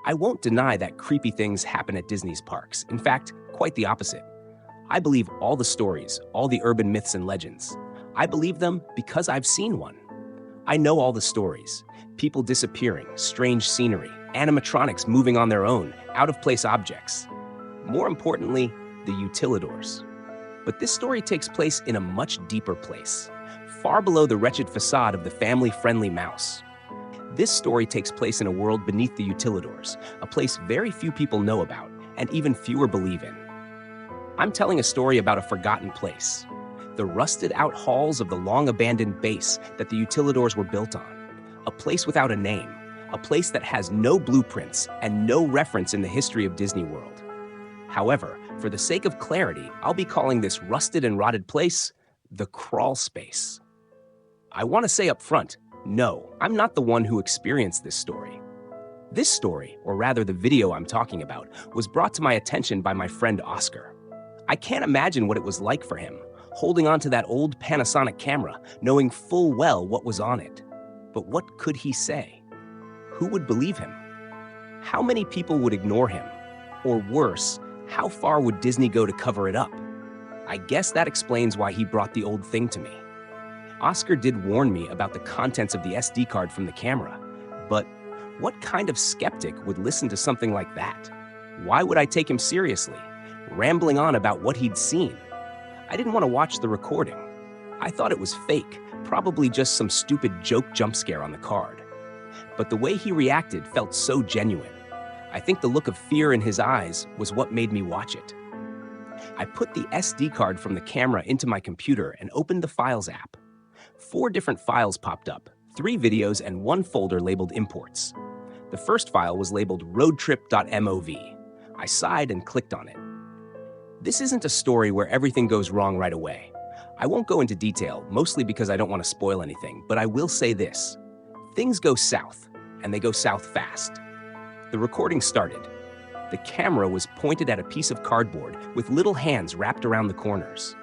I won't deny that creepy things happen at Disney's parks. In fact, quite the opposite. I believe all the stories, all the urban myths and legends. I believe them because I've seen one. I know all the stories. People disappearing, strange scenery, animatronics moving on their own, out-of-place objects. More importantly, the utilidors. But this story takes place in a much deeper place, far below the wretched facade of the family-friendly mouse. This story takes place in a world beneath the utilidors, a place very few people know about, and even fewer believe in. I'm telling a story about a forgotten place, the rusted-out halls of the long-abandoned base that the utilidors were built on, a place without a name, a place that has no blueprints and no reference in the history of Disney World. However, for the sake of clarity, I'll be calling this rusted and rotted place the crawl space. I want to say up front, no, I'm not the one who experienced this story. This story, or rather the video I'm talking about, was brought to my attention by my friend Oscar. I can't imagine what it was like for him, holding onto that old Panasonic camera, knowing full well what was on it. But what could he say? Who would believe him? How many people would ignore him? Or worse, how far would Disney go to cover it up? I guess that explains why he brought the old thing to me. Oscar did warn me about the contents of the SD card from the camera, but what kind of skeptic would listen to something like that? Why would I take him seriously, rambling on about what he'd seen? I didn't want to watch the recording. I thought it was fake, probably just some stupid joke jump scare on the card. But the way he reacted felt so genuine. I think the look of fear in his eyes was what made me watch it. I put the SD card from the camera into my computer and opened the Files app. 4 different files popped up, 3 videos and 1 folder labeled imports. The first file was labeled roadtrip.mov. I sighed and clicked on it. This isn't a story where everything goes wrong right away. I won't go into detail, mostly because I don't want to spoil anything, but I will say this. Things go south, and they go south fast. The recording started. The camera was pointed at a piece of cardboard with little hands wrapped around the corners.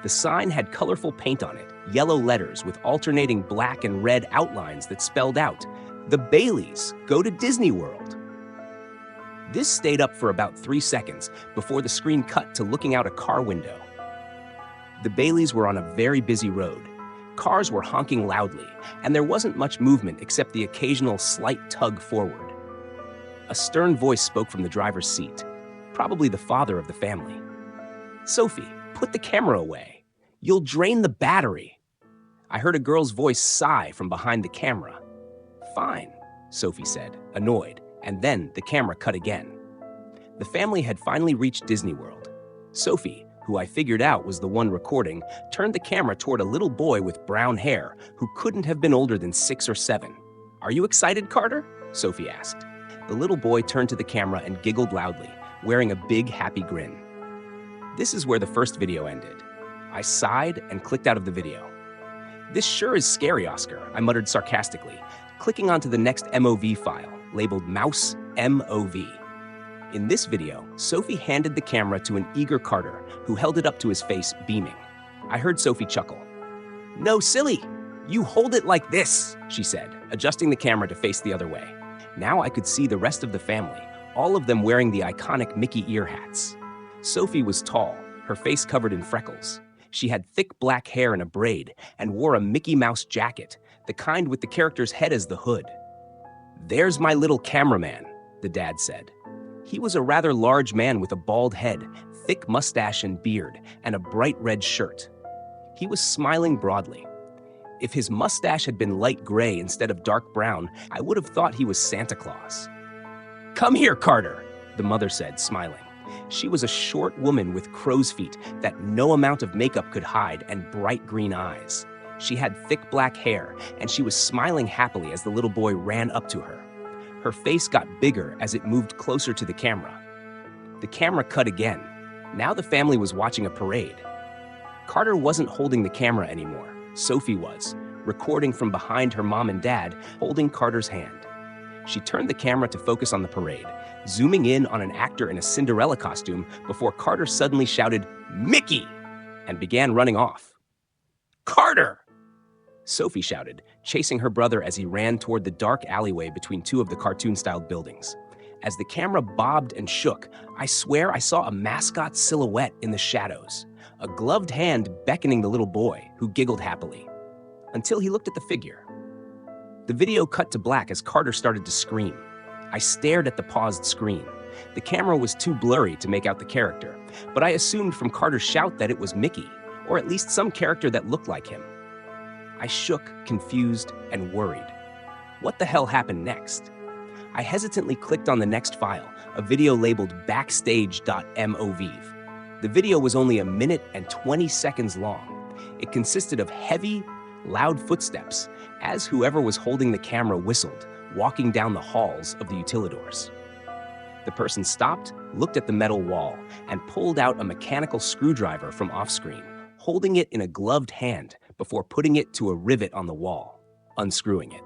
The sign had colorful paint on it, yellow letters with alternating black and red outlines that spelled out, "The Baileys go to Disney World." This stayed up for about 3 seconds before the screen cut to looking out a car window. The Baileys were on a very busy road. Cars were honking loudly, and there wasn't much movement except the occasional slight tug forward. A stern voice spoke from the driver's seat, probably the father of the family. "Sophie, put the camera away. You'll drain the battery." I heard a girl's voice sigh from behind the camera. "Fine," Sophie said, annoyed, and then the camera cut again. The family had finally reached Disney World. Sophie, who I figured out was the one recording, turned the camera toward a little boy with brown hair who couldn't have been older than 6 or 7. "Are you excited, Carter?" Sophie asked. The little boy turned to the camera and giggled loudly, wearing a big, happy grin. This is where the first video ended. I sighed and clicked out of the video. "This sure is scary, Oscar," I muttered sarcastically, clicking onto the next MOV file, labeled Mouse MOV. In this video, Sophie handed the camera to an eager Carter, who held it up to his face, beaming. I heard Sophie chuckle. "No, silly! You hold it like this," she said, adjusting the camera to face the other way. Now I could see the rest of the family, all of them wearing the iconic Mickey ear hats. Sophie was tall, her face covered in freckles. She had thick black hair in a braid and wore a Mickey Mouse jacket, the kind with the character's head as the hood. "There's my little cameraman," the dad said. He was a rather large man with a bald head, thick mustache and beard, and a bright red shirt. He was smiling broadly. If his mustache had been light gray instead of dark brown, I would have thought he was Santa Claus. "Come here, Carter," the mother said, smiling. She was a short woman with crow's feet that no amount of makeup could hide and bright green eyes. She had thick black hair, and she was smiling happily as the little boy ran up to her. Her face got bigger as it moved closer to the camera. The camera cut again. Now the family was watching a parade. Carter wasn't holding the camera anymore. Sophie was, recording from behind her mom and dad, holding Carter's hand. She turned the camera to focus on the parade, zooming in on an actor in a Cinderella costume before Carter suddenly shouted, "Mickey!" and began running off. "Carter!" Sophie shouted, chasing her brother as he ran toward the dark alleyway between 2 of the cartoon-styled buildings. As the camera bobbed and shook, I swear I saw a mascot silhouette in the shadows, a gloved hand beckoning the little boy, who giggled happily, until he looked at the figure. The video cut to black as Carter started to scream. I stared at the paused screen. The camera was too blurry to make out the character, but I assumed from Carter's shout that it was Mickey, or at least some character that looked like him. I shook, confused, and worried. What the hell happened next? I hesitantly clicked on the next file, a video labeled backstage.mov. The video was only 1 minute and 20 seconds long. It consisted of heavy, loud footsteps as whoever was holding the camera whistled, walking down the halls of the utilidors. The person stopped, looked at the metal wall, and pulled out a mechanical screwdriver from off-screen, holding it in a gloved hand before putting it to a rivet on the wall, unscrewing it.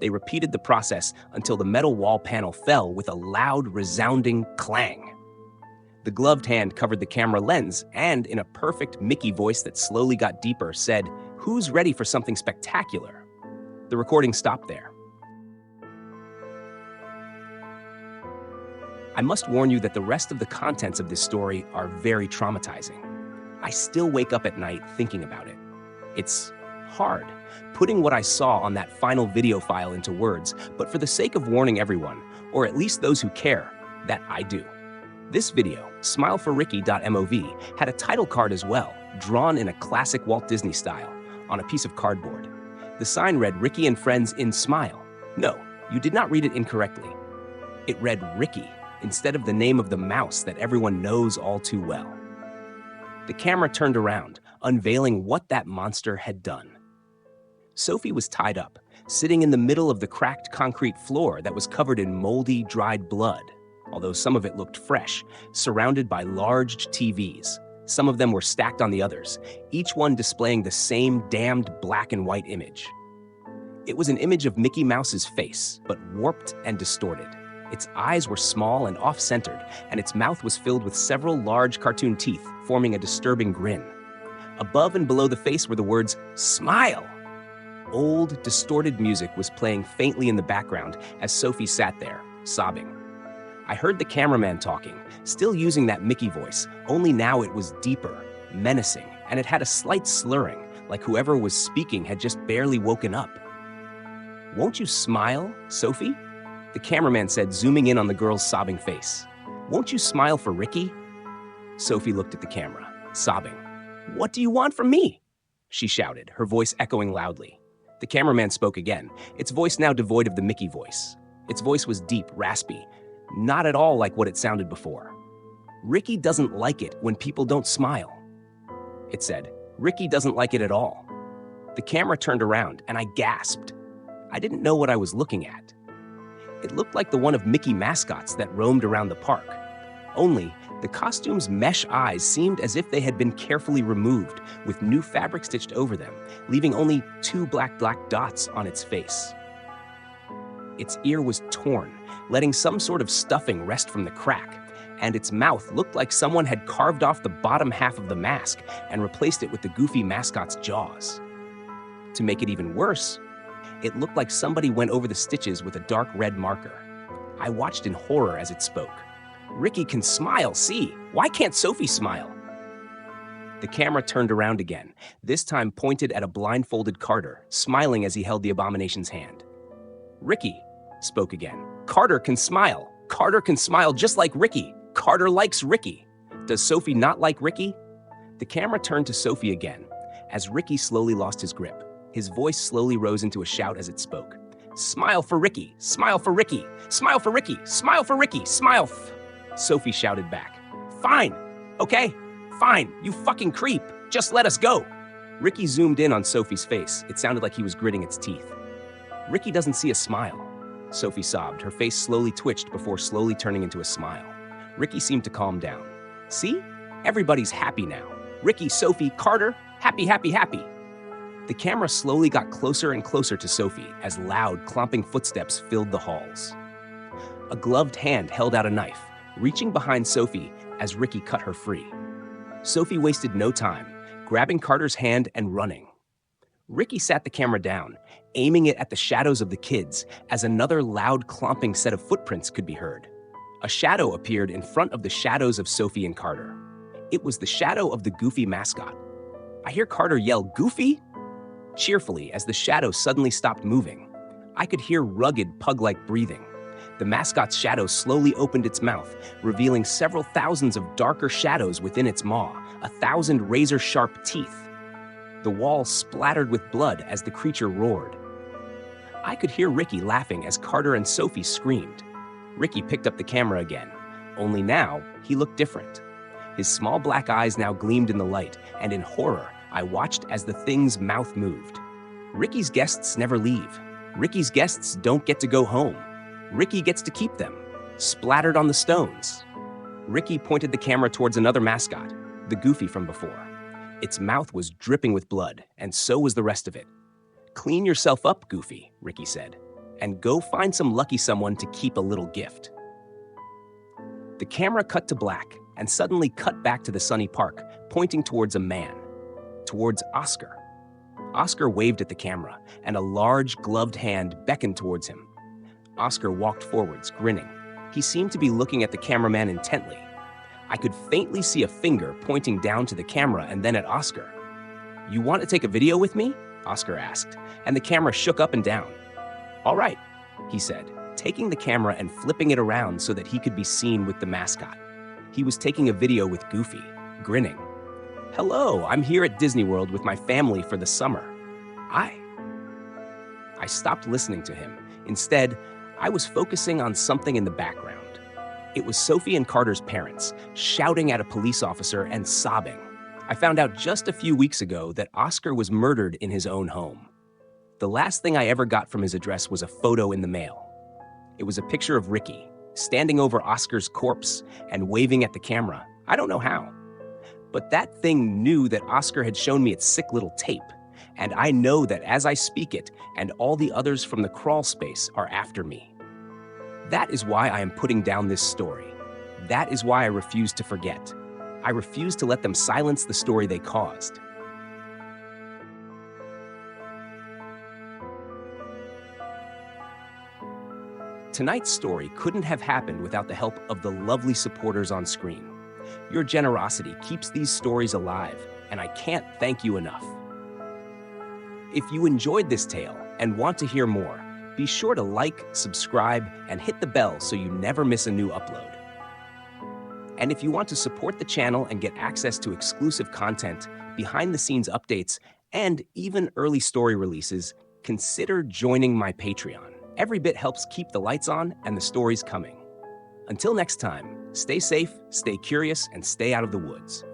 They repeated the process until the metal wall panel fell with a loud, resounding clang. The gloved hand covered the camera lens and, in a perfect Mickey voice that slowly got deeper, said, "Who's ready for something spectacular?" The recording stopped there. I must warn you that the rest of the contents of this story are very traumatizing. I still wake up at night thinking about it. It's hard, putting what I saw on that final video file into words, but for the sake of warning everyone, or at least those who care, that I do. This video, smileforrickey.mov, had a title card as well, drawn in a classic Walt Disney style, on a piece of cardboard. The sign read Rickey and Friends in Smile. No, you did not read it incorrectly. It read Rickey, instead of the name of the mouse that everyone knows all too well. The camera turned around, unveiling what that monster had done. Sophie was tied up, sitting in the middle of the cracked concrete floor that was covered in moldy, dried blood, although some of it looked fresh, surrounded by large TVs. Some of them were stacked on the others, each one displaying the same damned black and white image. It was an image of Mickey Mouse's face, but warped and distorted. Its eyes were small and off-centered, and its mouth was filled with several large cartoon teeth, forming a disturbing grin. Above and below the face were the words, "Smile!" Old, distorted music was playing faintly in the background as Sophie sat there, sobbing. I heard the cameraman talking, still using that Mickey voice, only now it was deeper, menacing, and it had a slight slurring, like whoever was speaking had just barely woken up. "Won't you smile, Sophie?" The cameraman said, zooming in on the girl's sobbing face. "Won't you smile for Rickey?" Sophie looked at the camera, sobbing. "What do you want from me?" she shouted, her voice echoing loudly. The cameraman spoke again, its voice now devoid of the Mickey voice. Its voice was deep, raspy, not at all like what it sounded before. "Rickey doesn't like it when people don't smile," it said. "Rickey doesn't like it at all." The camera turned around, and I gasped. I didn't know what I was looking at. It looked like the one of Mickey mascots that roamed around the park. Only, the costume's mesh eyes seemed as if they had been carefully removed, with new fabric stitched over them, leaving only 2 black dots on its face. Its ear was torn, letting some sort of stuffing rest from the crack, and its mouth looked like someone had carved off the bottom half of the mask and replaced it with the goofy mascot's jaws. To make it even worse, it looked like somebody went over the stitches with a dark red marker. I watched in horror as it spoke. "Rickey can smile, see? Why can't Sophie smile?" The camera turned around again, this time pointed at a blindfolded Carter, smiling as he held the abomination's hand. "Rickey," spoke again. "Carter can smile. Carter can smile just like Rickey. Carter likes Rickey. Does Sophie not like Rickey?" The camera turned to Sophie again, as Rickey slowly lost his grip. His voice slowly rose into a shout as it spoke. "Smile for Rickey! Smile for Rickey! Smile for Rickey! Smile for Rickey! Smile f—" Sophie shouted back. "Fine! Okay, fine, you fucking creep! Just let us go!" Rickey zoomed in on Sophie's face. It sounded like he was gritting its teeth. "Rickey doesn't see a smile," Sophie sobbed. Her face slowly twitched before slowly turning into a smile. Rickey seemed to calm down. "See? Everybody's happy now. Rickey, Sophie, Carter, happy, happy, happy." The camera slowly got closer and closer to Sophie as loud, clomping footsteps filled the halls. A gloved hand held out a knife, reaching behind Sophie as Rickey cut her free. Sophie wasted no time, grabbing Carter's hand and running. Rickey sat the camera down, aiming it at the shadows of the kids as another loud, clomping set of footprints could be heard. A shadow appeared in front of the shadows of Sophie and Carter. It was the shadow of the Goofy mascot. I hear Carter yell, "Goofy!" cheerfully as the shadow suddenly stopped moving. I could hear rugged, pug-like breathing. The mascot's shadow slowly opened its mouth, revealing several thousands of darker shadows within its maw, 1,000 razor-sharp teeth. The wall splattered with blood as the creature roared. I could hear Rickey laughing as Carter and Sophie screamed. Rickey picked up the camera again, only now he looked different. His small black eyes now gleamed in the light, and in horror, I watched as the thing's mouth moved. Rickey's guests never leave. Rickey's guests don't get to go home. Rickey gets to keep them, splattered on the stones. Rickey pointed the camera towards another mascot, the Goofy from before. Its mouth was dripping with blood, and so was the rest of it. "Clean yourself up, Goofy," Rickey said, "and go find some lucky someone to keep a little gift." The camera cut to black and suddenly cut back to the sunny park, pointing towards a man, towards Oscar. Oscar waved at the camera, and a large, gloved hand beckoned towards him. Oscar walked forwards, grinning. He seemed to be looking at the cameraman intently. I could faintly see a finger pointing down to the camera and then at Oscar. "You want to take a video with me?" Oscar asked, and the camera shook up and down. "All right," he said, taking the camera and flipping it around so that he could be seen with the mascot. He was taking a video with Goofy, grinning. "Hello, I'm here at Disney World with my family for the summer. I stopped listening to him. Instead, I was focusing on something in the background. It was Sophie and Carter's parents, shouting at a police officer and sobbing. I found out just a few weeks ago that Oscar was murdered in his own home. The last thing I ever got from his address was a photo in the mail. It was a picture of Rickey, standing over Oscar's corpse and waving at the camera. I don't know how. But that thing knew that Oscar had shown me its sick little tape, and I know that as I speak it, and all the others from the crawl space are after me. That is why I am putting down this story. That is why I refuse to forget. I refuse to let them silence the story they caused. Tonight's story couldn't have happened without the help of the lovely supporters on screen. Your generosity keeps these stories alive, and I can't thank you enough. If you enjoyed this tale and want to hear more, be sure to like, subscribe, and hit the bell so you never miss a new upload. And if you want to support the channel and get access to exclusive content, behind-the-scenes updates, and even early story releases, consider joining my Patreon. Every bit helps keep the lights on and the stories coming. Until next time, stay safe, stay curious, and stay out of the woods.